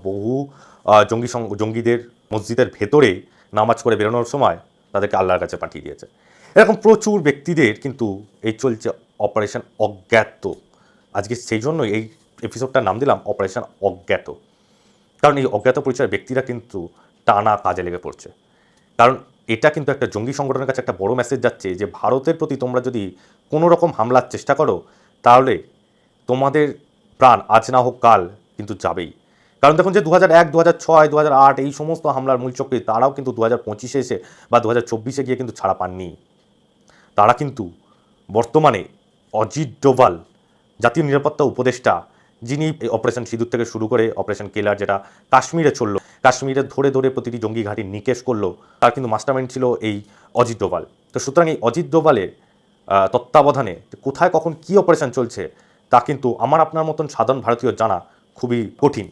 বহু জঙ্গিদের মসজিদের ভেতরে নামাজ করে বেরোনোর সময় তাদেরকে আল্লাহর কাছে পাঠিয়ে দিয়েছে। এরকম প্রচুর ব্যক্তিদের কিন্তু এই চলছে অপারেশন অজ্ঞাত। আজকে সেই জন্যই এই এপিসোডটার নাম দিলাম অপারেশন অজ্ঞাত। কারণ এই অজ্ঞাত পরিচয়ের ব্যক্তিরা কিন্তু টানা কাজে লেগে পড়ছে। কারণ এটা কিন্তু একটা জঙ্গি সংগঠনের কাছে একটা বড় মেসেজ যাচ্ছে যে ভারতের প্রতি তোমরা যদি কোনো রকম হামলার চেষ্টা করো তাহলে তোমাদের প্রাণ আজ না হোক কাল কিন্তু যাবেই। কারণ দেখুন যে 2001, 2006, 2008 এই সমস্ত হামলার মূলচক্রী তারাও কিন্তু 2025-এ এসে বা 2024-এ গিয়ে কিন্তু ছাড়া পাননি। তারা কিন্তু বর্তমানে অজিত ডোভাল জাতীয় নিরাপত্তা উপদেষ্টা, যিনি অপারেশন সিঁদুর থেকে শুরু করে অপারেশন কেলার যেটা কাশ্মীরে চললো, কাশ্মীরে ধরে ধরে প্রতিটি জঙ্গি ঘাঁটি নিকেশ করলো, তার কিন্তু মাস্টারমাইন্ড ছিল এই অজিত ডোভাল। তো সুতরাং এই অজিত ডোভালের তত্ত্বাবধানে কোথায় কখন কী অপারেশন চলছে তা কিন্তু আমার আপনার মতন সাধারণ ভারতীয় জানা খুবই কঠিন।